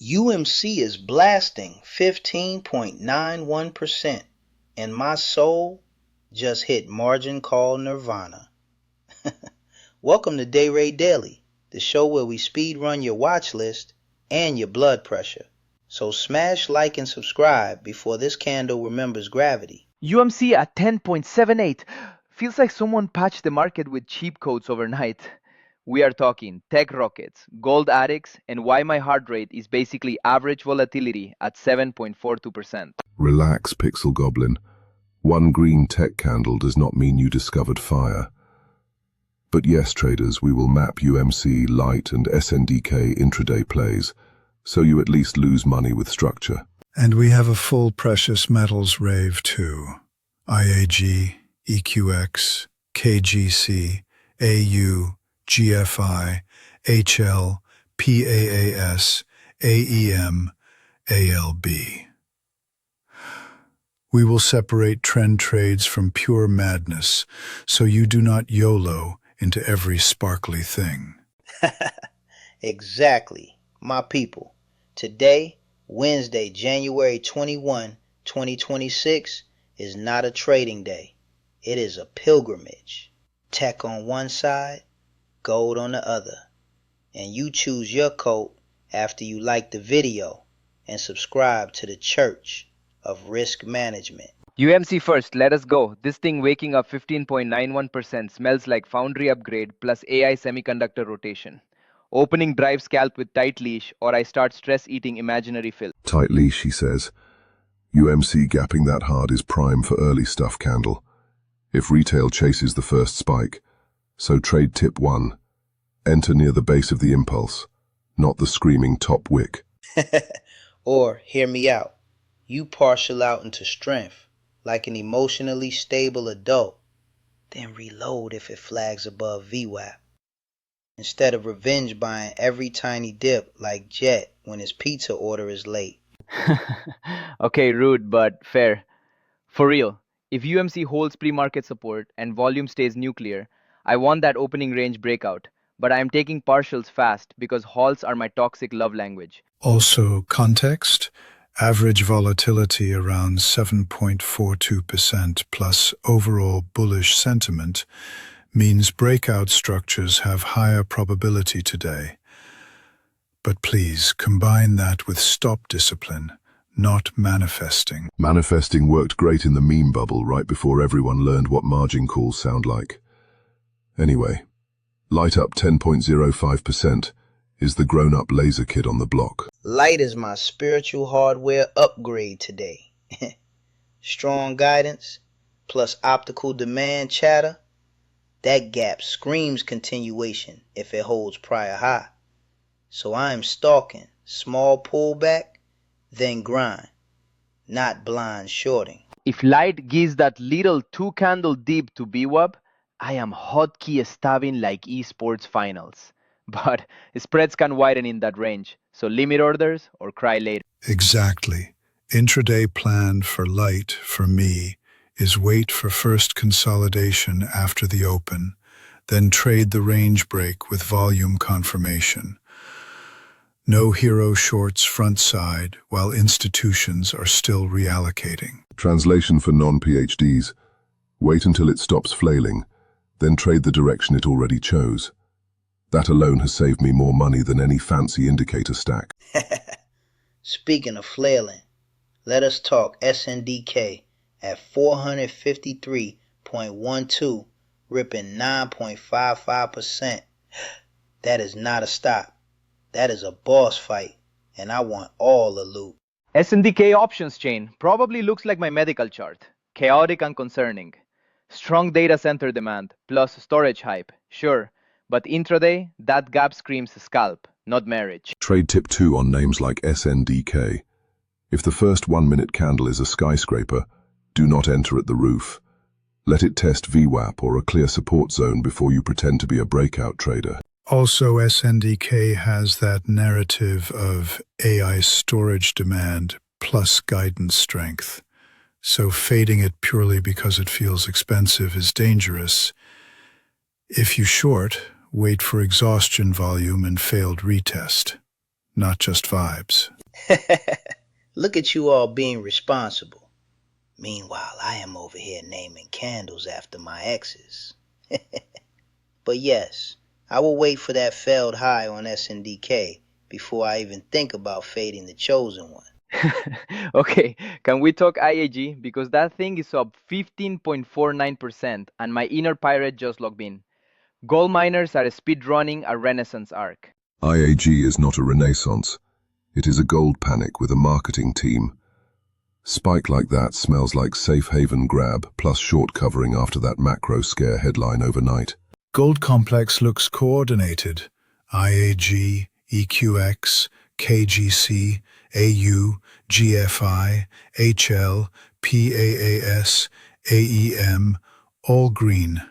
UMC is blasting 15.91%, and my soul just hit margin call nirvana. Welcome to Dayrade Daily, the show where we speed run your watch list and your blood pressure. So smash like and subscribe before this candle remembers gravity. UMC at 10.78. Feels like someone patched the market with cheap codes overnight. We are talking tech rockets, gold addicts, and why my heart rate is basically average volatility at 7.42%. Relax, Pixel Goblin. One green tech candle does not mean you discovered fire. But yes, traders, we will map UMC, LITE and SNDK intraday plays, so you at least lose money with structure. And we have a full precious metals Rave too. IAG EQX KGC AU GFI, HL, PAAS, AEM, ALB. We will separate trend trades from pure madness, so you do not YOLO into every sparkly thing. Exactly, my people. Today, Wednesday, January 21, 2026, is not a trading day. It is a pilgrimage. Tech on one side, gold on the other, and you choose your coat after you like the video and subscribe to the Church of Risk Management. UMC first, let us go. This thing waking up 15.91% smells like foundry upgrade plus AI semiconductor rotation. Opening drive scalp with tight leash, or I start stress eating imaginary fill. Tight leash, he says. UMC gapping that hard is prime for early stuff candle. If retail chases the first spike. So trade tip 1, enter near the base of the impulse, not the screaming top wick. Or, hear me out, you partial out into strength, like an emotionally stable adult, then reload if it flags above VWAP. Instead of revenge buying every tiny dip like Jet when his pizza order is late. Okay, rude, but fair. For real, if UMC holds pre-market support and volume stays nuclear, I want that opening range breakout, but I am taking partials fast because halts are my toxic love language. Also, context, average volatility around 7.42% plus overall bullish sentiment means breakout structures have higher probability today. But please combine that with stop discipline, not manifesting. Manifesting worked great in the meme bubble right before everyone learned what margin calls sound like. Anyway, LITE up 10.05% is the grown-up laser kid on the block. LITE is my spiritual hardware upgrade today. Strong guidance, plus optical demand chatter. That gap screams continuation if it holds prior high. So I am stalking small pullback, then grind, not blind shorting. If LITE gives that little 2-candle dip to VWAP, I am hotkey stabbing like esports finals. But spreads can widen in that range, so limit orders or cry later. Exactly. Intraday plan for LITE, for me, is wait for first consolidation after the open, then trade the range break with volume confirmation. No hero shorts front side while institutions are still reallocating. Translation for non-PhDs. Wait until it stops flailing, then trade the direction it already chose. That alone has saved me more money than any fancy indicator stack. Speaking of flailing, let us talk SNDK at 453.12, ripping 9.55%. That is not a stop. That is a boss fight, and I want all the loot. SNDK options chain probably looks like my medical chart. Chaotic and concerning. Strong data center demand, plus storage hype, sure. But intraday, that gap screams scalp, not marriage. Trade tip 2 on names like SNDK. If the first 1-minute candle is a skyscraper, do not enter at the roof. Let it test VWAP or a clear support zone before you pretend to be a breakout trader. Also, SNDK has that narrative of AI storage demand plus guidance strength. So fading it purely because it feels expensive is dangerous. If you short, wait for exhaustion volume and failed retest. not just vibes. Look at you all being responsible. Meanwhile, I am over here naming candles after my exes. But yes, I will wait for that failed high on SNDK before I even think about fading the chosen one. Okay, can we talk IAG? Because that thing is up 15.49% and my inner pirate just logged in. Gold miners are speedrunning a renaissance arc. IAG is not a renaissance. It is a gold panic with a marketing team. Spike like that smells like safe haven grab plus short covering after that macro scare headline overnight. Gold complex looks coordinated. IAG, EQX, KGC, AU, GFI, HL, PAAS, AEM, all green.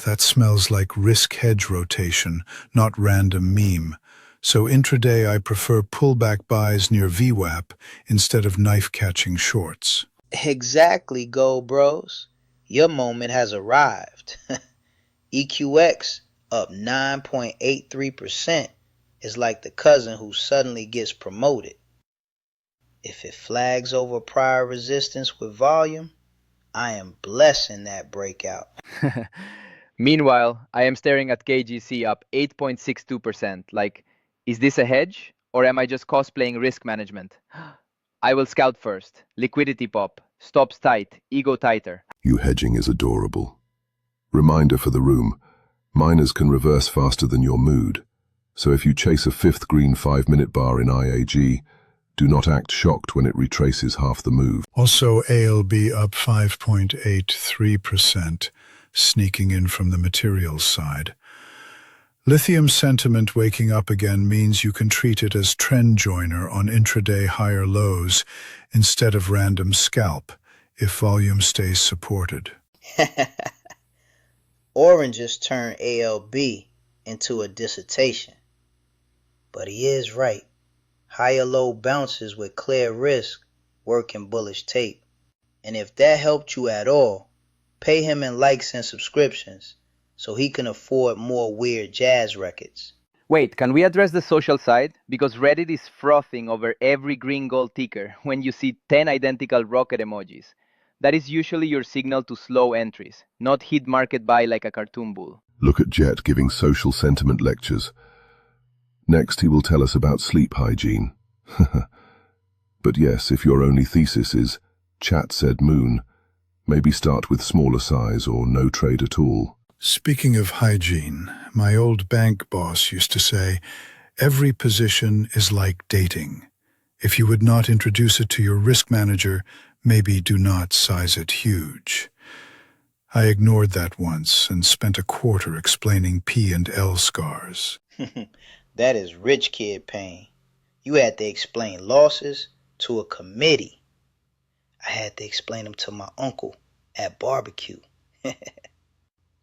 That smells like risk hedge rotation, not random meme. So intraday I prefer pullback buys near VWAP instead of knife-catching shorts. Exactly, Gold Bros. Your moment has arrived. EQX up 9.83% is like the cousin who suddenly gets promoted. If it flags over prior resistance with volume, I am blessing that breakout. Meanwhile, I am staring at KGC up 8.62%. Like, is this a hedge or am I just cosplaying risk management? I will scout first. Liquidity pop. Stops tight. Ego tighter. You hedging is adorable. Reminder for the room, miners can reverse faster than your mood. So if you chase a fifth green 5-minute bar in IAG, do not act shocked when it retraces half the move. Also ALB up 5.83%, sneaking in from the materials side. Lithium sentiment waking up again means you can treat it as trend joiner on intraday higher lows instead of random scalp if volume stays supported. Oranges turn ALB into a dissertation. But he is right. Higher low bounces with clear risk work in bullish tape. And if that helped you at all, pay him in likes and subscriptions so he can afford more weird jazz records. Wait, can we address the social side? Because Reddit is frothing over every green gold ticker when you see 10 identical rocket emojis. That is usually your signal to slow entries, not hit market buy like a cartoon bull. Look at Jet giving social sentiment lectures. Next, he will tell us about sleep hygiene. But yes, if your only thesis is, chat said moon, maybe start with smaller size or no trade at all. Speaking of hygiene, my old bank boss used to say, every position is like dating. If you would not introduce it to your risk manager, maybe do not size it huge. I ignored that once and spent a quarter explaining P&L scars. That is rich kid pain. You had to explain losses to a committee. I had to explain them to my uncle at barbecue.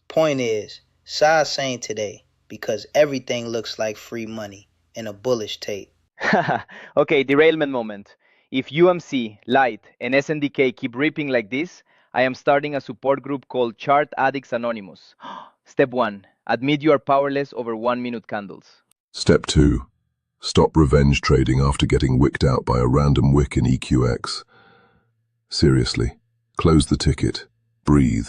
Point is, size sane today because everything looks like free money in a bullish tape. Okay, derailment moment. If UMC, LITE, and SNDK keep ripping like this, I am starting a support group called Chart Addicts Anonymous. Step 1. Admit you are powerless over 1-minute candles. Step 2. Stop revenge trading after getting wicked out by a random wick in EQX. Seriously, close the ticket, breathe,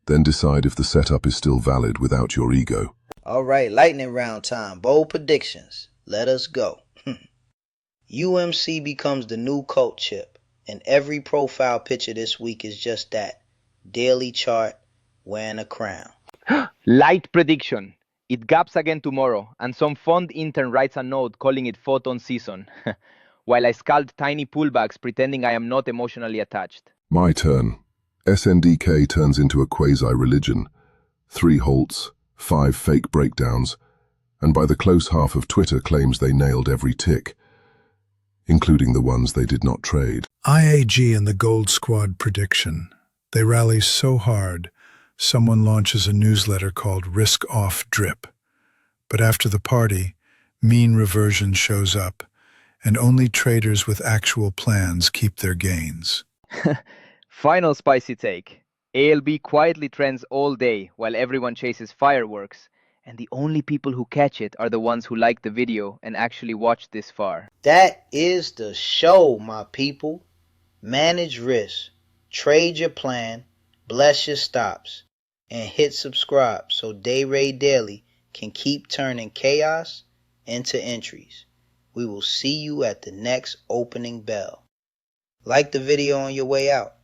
then decide if the setup is still valid without your ego. All right, lightning round time. Bold predictions. Let us go. UMC becomes the new cult chip, and every profile picture this week is just that. Daily chart wearing a crown. LITE prediction. It gaps again tomorrow, and some fond intern writes a note calling it photon season, while I scalped tiny pullbacks pretending I am not emotionally attached. My turn. SNDK turns into a quasi-religion. 3 halts, 5 fake breakdowns, and by the close half of Twitter claims they nailed every tick, including the ones they did not trade. IAG and the Gold Squad prediction. They rally so hard, someone launches a newsletter called Risk Off Drip. But after the party, mean reversion shows up, and only traders with actual plans keep their gains. Final spicy take. ALB quietly trends all day while everyone chases fireworks, And the only people who catch it are the ones who like the video and actually watch this far. That is the show, my people. Manage risk, trade your plan, bless your stops, and hit subscribe so Dayrade Daily can keep turning chaos into entries. We will see you at the next opening bell. Like the video on your way out.